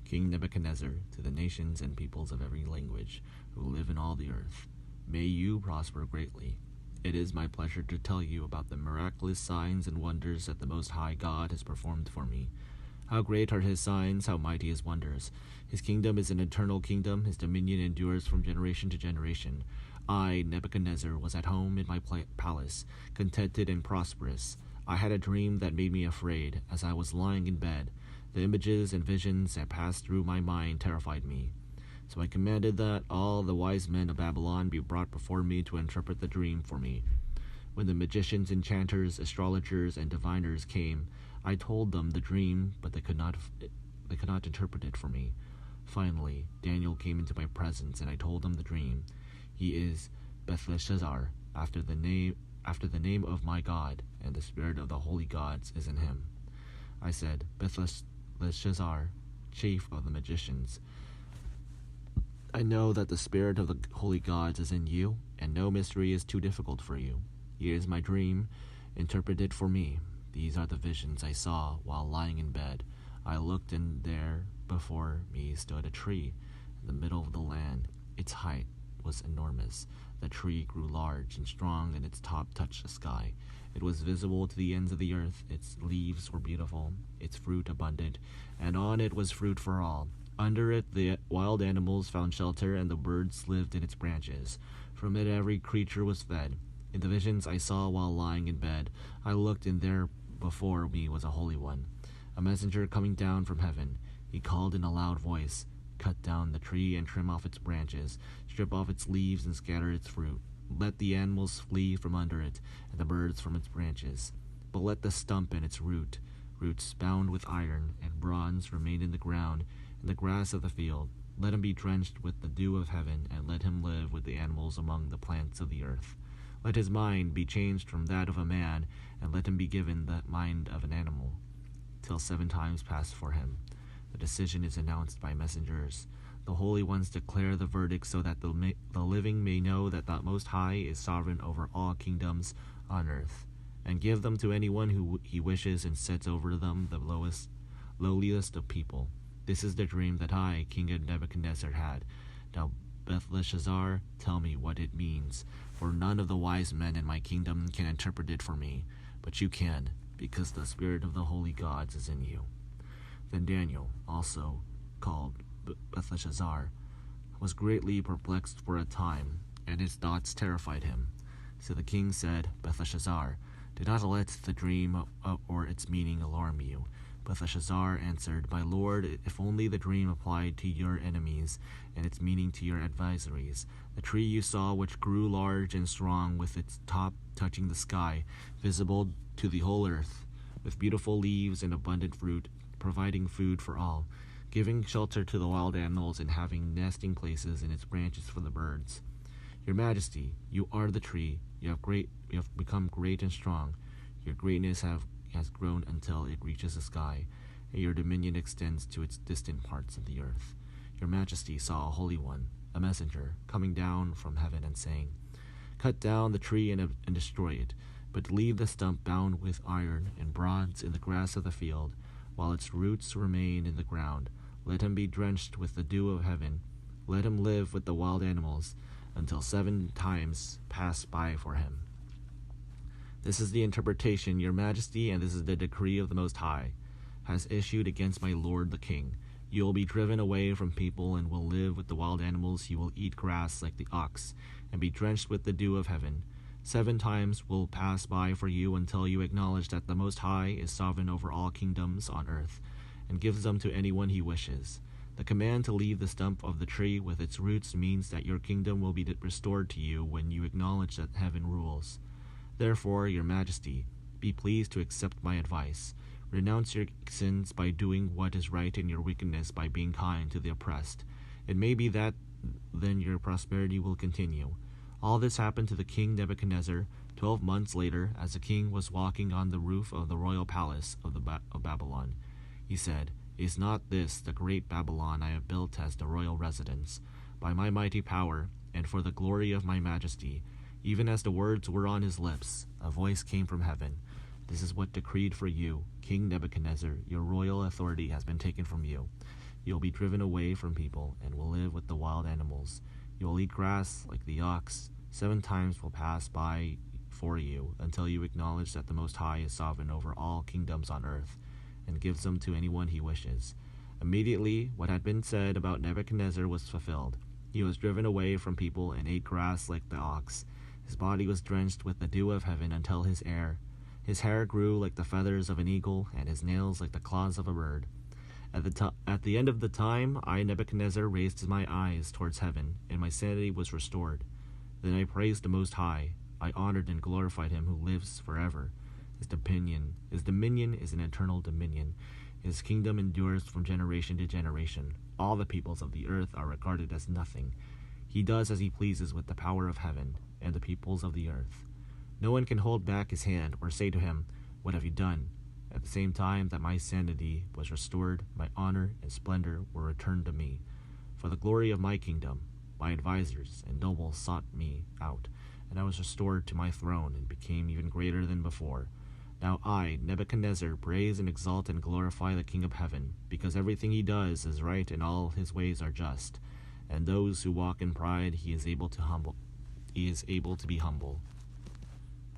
King Nebuchadnezzar, to the nations and peoples of every language who live in all the earth, may you prosper greatly. It is my pleasure to tell you about the miraculous signs and wonders that the Most High God has performed for me. How great are his signs, how mighty his wonders. His kingdom is an eternal kingdom, his dominion endures from generation to generation. I, Nebuchadnezzar, was at home in my palace, contented and prosperous. I had a dream that made me afraid, as I was lying in bed. The images and visions that passed through my mind terrified me. So I commanded that all the wise men of Babylon be brought before me to interpret the dream for me. When the magicians, enchanters, astrologers, and diviners came, I told them the dream, but they could not interpret it for me. Finally, Daniel came into my presence, and I told him the dream. He is Belteshazzar, after the name of my God, and the spirit of the holy gods is in him. I said, Belteshazzar, chief of the magicians, I know that the spirit of the holy gods is in you, and no mystery is too difficult for you. Here is my dream, interpret it for me. These are the visions I saw while lying in bed. I looked, and there before me stood a tree in the middle of the land. Its height was enormous. The tree grew large and strong, and its top touched the sky. It was visible to the ends of the earth. Its leaves were beautiful, its fruit abundant, and on it was fruit for all. Under it the wild animals found shelter, and the birds lived in its branches. From it every creature was fed. In the visions I saw while lying in bed, I looked, and there before me was a holy one, a messenger coming down from heaven. He called in a loud voice, Cut down the tree and trim off its branches, strip off its leaves and scatter its fruit. Let the animals flee from under it, and the birds from its branches. But let the stump and its roots bound with iron and bronze, remain in the ground, and the grass of the field. Let him be drenched with the dew of heaven, and let him live with the animals among the plants of the earth. Let his mind be changed from that of a man, and let him be given the mind of an animal, till 7 times pass for him. The decision is announced by messengers. The holy ones declare the verdict, so that the living may know that the Most High is sovereign over all kingdoms on earth, and give them to anyone who he wishes, and sets over them the lowliest of people. This is the dream that I, King Nebuchadnezzar, had. Now, Belteshazzar, tell me what it means, for none of the wise men in my kingdom can interpret it for me, but you can, because the spirit of the holy gods is in you. Then Daniel, also called Belteshazzar, was greatly perplexed for a time, and his thoughts terrified him. So the king said, Belteshazzar, do not let the dream or its meaning alarm you. Belteshazzar answered, My lord, if only the dream applied to your enemies, and its meaning to your adversaries. The tree you saw, which grew large and strong, with its top touching the sky, visible to the whole earth, with beautiful leaves and abundant fruit, providing food for all, giving shelter to the wild animals, and having nesting places in its branches for the birds. Your Majesty, you are the tree. You have become great and strong. Your greatness has grown until it reaches the sky, and your dominion extends to its distant parts of the earth. Your Majesty saw a holy one, a messenger, coming down from heaven and saying, Cut down the tree and destroy it, but leave the stump bound with iron and bronze in the grass of the field, while its roots remain in the ground. Let him be drenched with the dew of heaven. Let him live with the wild animals, until 7 times pass by for him. This is the interpretation, Your Majesty, and this is the decree of the Most High, has issued against my lord the king. You will be driven away from people, and will live with the wild animals. You will eat grass like the ox, and be drenched with the dew of heaven. 7 times will pass by for you, until you acknowledge that the Most High is sovereign over all kingdoms on earth, and gives them to anyone he wishes. The command to leave the stump of the tree with its roots means that your kingdom will be restored to you when you acknowledge that heaven rules. Therefore, Your Majesty, be pleased to accept my advice. Renounce your sins by doing what is right, and your wickedness by being kind to the oppressed. It may be that then your prosperity will continue. All this happened to the king Nebuchadnezzar 12 months later, as the king was walking on the roof of the royal palace of Babylon. He said, Is not this the great Babylon I have built as the royal residence? By my mighty power, and for the glory of my majesty. Even as the words were on his lips, a voice came from heaven. This is what decreed for you, King Nebuchadnezzar. Your royal authority has been taken from you. You will be driven away from people and will live with the wild animals. You will eat grass like the ox. 7 times will pass by for you until you acknowledge that the Most High is sovereign over all kingdoms on earth and gives them to anyone he wishes. Immediately, what had been said about Nebuchadnezzar was fulfilled. He was driven away from people and ate grass like the ox. His body was drenched with the dew of heaven until his hair grew like the feathers of an eagle, and his nails like the claws of a bird. At the end of the time, I, Nebuchadnezzar, raised my eyes towards heaven, and my sanity was restored. Then I praised the Most High. I honored and glorified him who lives forever. His dominion is an eternal dominion. His kingdom endures from generation to generation. All the peoples of the earth are regarded as nothing. He does as he pleases with the power of heaven and the peoples of the earth. No one can hold back his hand or say to him, "What have you done?" At the same time that my sanity was restored, my honor and splendor were returned to me. For the glory of my kingdom, my advisors and nobles sought me out, and I was restored to my throne and became even greater than before. Now I, Nebuchadnezzar, praise and exalt and glorify the King of heaven, because everything he does is right and all his ways are just, and those who walk in pride he is able to be humble.